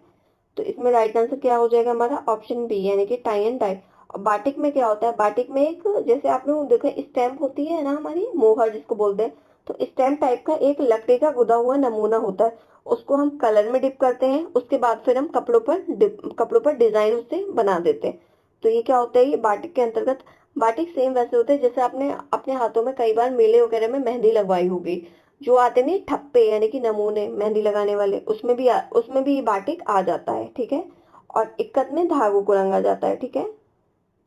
तो इसमें राइट आंसर क्या हो जाएगा हमारा ऑप्शन बी, यानी कि टाई एंड डाई। और बाटिक में क्या होता है, बाटिक में एक, जैसे आप लोग देखो स्टैम्प होती है ना हमारी, मोहर जिसको बोलते हैं, तो स्टैम्प टाइप का एक लकड़ी का गुदा हुआ नमूना होता है, उसको हम कलर में डिप करते हैं, उसके बाद फिर हम कपड़ों पर डिजाइन उससे बना देते हैं। तो ये क्या होता है, ये बाटिक के अंतर्गत। बाटिक सेम वैसे होते हैं जैसे आपने अपने हाथों में कई बार मेले वगैरह में मेहंदी लगवाई होगी, जो आते नहीं ठप्पे, यानी कि नमूने मेहंदी लगाने वाले, उसमें भी बाटिक आ जाता है। ठीक है, और इक्कत में धागों को रंगा जाता है। ठीक है,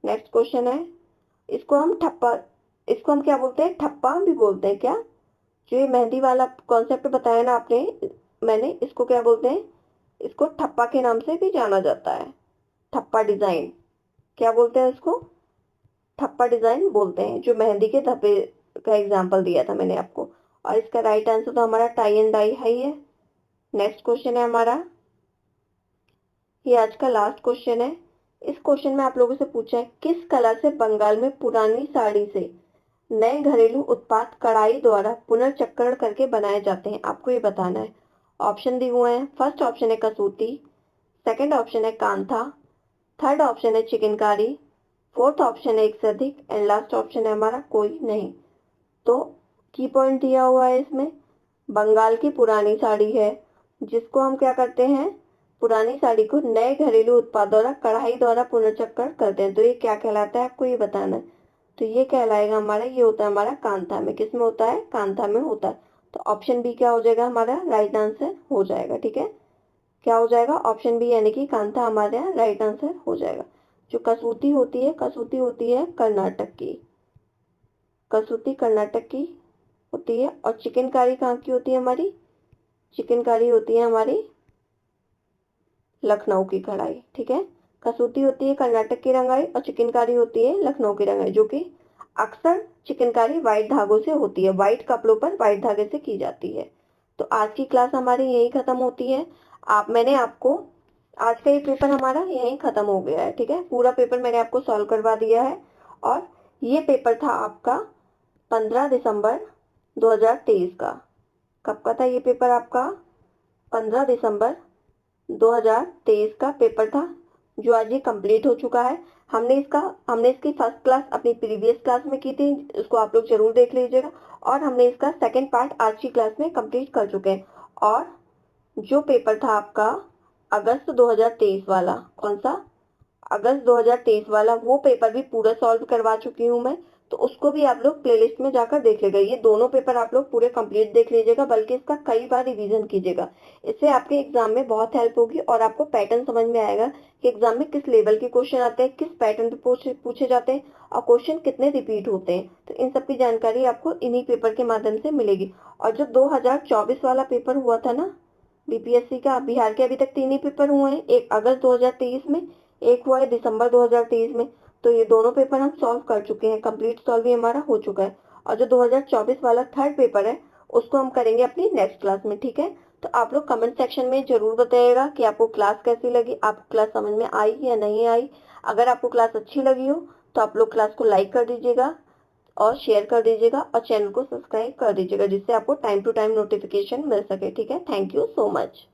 नेक्स्ट क्वेश्चन है, इसको हम ठप्पा, इसको हम क्या बोलते हैं, ठप्पा भी बोलते हैं क्या, जो ये मेहंदी वाला कॉन्सेप्ट बताया ना आपने, मैंने इसको क्या बोलते हैं, इसको ठप्पा के नाम से भी जाना जाता है, ठप्पा डिजाइन क्या बोलते हैं इसको? ठप्पा डिजाइन बोलते हैं, जो मेहंदी के धब्बे का एग्जाम्पल दिया था मैंने आपको। और इसका राइट आंसर तो हमारा टाई एंड डाई है ही है। नेक्स्ट क्वेश्चन है हमारा, ये आज का लास्ट क्वेश्चन है। इस क्वेश्चन में आप लोगों से पूछा है, किस कला से बंगाल में पुरानी साड़ी से नए घरेलू उत्पाद कढ़ाई द्वारा पुनर्चक्रण करके बनाए जाते हैं? आपको ये बताना है। ऑप्शन दिए हुए हैं। फर्स्ट ऑप्शन है कसूती, सेकंड ऑप्शन है कांथा, थर्ड ऑप्शन है चिकनकारी, फोर्थ ऑप्शन है एक से अधिक, एंड लास्ट ऑप्शन है हमारा कोई नहीं। तो की पॉइंट दिया हुआ है इसमें, बंगाल की पुरानी साड़ी है जिसको हम क्या करते हैं, पुरानी साड़ी को नए घरेलू उत्पाद द्वारा कढ़ाई द्वारा पुनर्चक्रण करते हैं। तो ये क्या कहलाता है, आपको ये बताना है। तो ये कहलाएगा हमारा, ये होता है हमारा कांथा में। किस में होता है? कांथा में होता है। तो ऑप्शन बी क्या हो जाएगा हमारा राइट आंसर हो जाएगा। ठीक है, क्या हो जाएगा? ऑप्शन बी यानी कि कांथा हमारे यहाँ राइट आंसर हो जाएगा। जो कसूती होती है, कसूती होती है कर्नाटक की, कसूती कर्नाटक की होती है। और चिकनकारी कहाँ की होती है हमारी? चिकनकारी होती है हमारी लखनऊ की कढ़ाई। ठीक है, कसूती होती है कर्नाटक की रंगाई और चिकनकारी होती है लखनऊ की रंगाई, जो कि अक्सर चिकनकारी व्हाइट धागों से होती है, व्हाइट कपड़ों पर व्हाइट धागे से की जाती है। तो आज की क्लास हमारी यही खत्म होती है। मैंने आपको आज का ये पेपर हमारा यहीं खत्म हो गया है। ठीक है, पूरा पेपर मैंने आपको सॉल्व करवा दिया है। और ये पेपर था आपका 15 दिसंबर 2023 का। कब का था ये पेपर आपका? 15 दिसंबर 2023 का पेपर था, जो आज ये कंप्लीट हो चुका है। हमने इसकी फर्स्ट क्लास अपनी प्रीवियस क्लास में की थी, उसको आप लोग जरूर देख लीजिएगा। और हमने इसका सेकंड पार्ट आज की क्लास में कंप्लीट कर चुके हैं। और जो पेपर था आपका अगस्त 2023 वाला, कौन सा? अगस्त 2023 वाला, वो पेपर भी पूरा सॉल्व करवा चुकी हूँ मैं। तो उसको भी आप लोग प्लेलिस्ट में जाकर देख लीजिएगा। ये दोनों पेपर आप लोग पूरे कंप्लीट देख लीजिएगा, बल्कि इसका कई बार रिवीजन कीजिएगा। इससे आपके एग्जाम में बहुत हेल्प होगी और आपको पैटर्न समझ में आएगा कि एग्जाम में किस लेवल के क्वेश्चन आते हैं, किस पैटर्न पे पूछे जाते हैं और क्वेश्चन कितने रिपीट होते हैं। तो इन सब की जानकारी आपको इन्हीं पेपर के माध्यम से मिलेगी। और जो 2024 वाला पेपर हुआ था ना बीपीएससी का, बिहार के अभी तक 3 ही पेपर हुए हैं, एक अगस्त 2023 में, एक हुआ है दिसंबर 2023 में। तो ये दोनों पेपर हम सॉल्व कर चुके हैं, कंप्लीट सॉल्व ही हमारा हो चुका है। और जो 2024 वाला थर्ड पेपर है उसको हम करेंगे अपनी नेक्स्ट क्लास में। ठीक है, तो आप लोग कमेंट सेक्शन में जरूर बताइएगा कि आपको क्लास कैसी लगी, आपको क्लास समझ में आई या नहीं आई। अगर आपको क्लास अच्छी लगी हो तो आप लोग क्लास को लाइक कर दीजिएगा और शेयर कर दीजिएगा और चैनल को सब्सक्राइब कर दीजिएगा, जिससे आपको टाइम टू टाइम नोटिफिकेशन मिल सके। ठीक है, थैंक यू सो मच।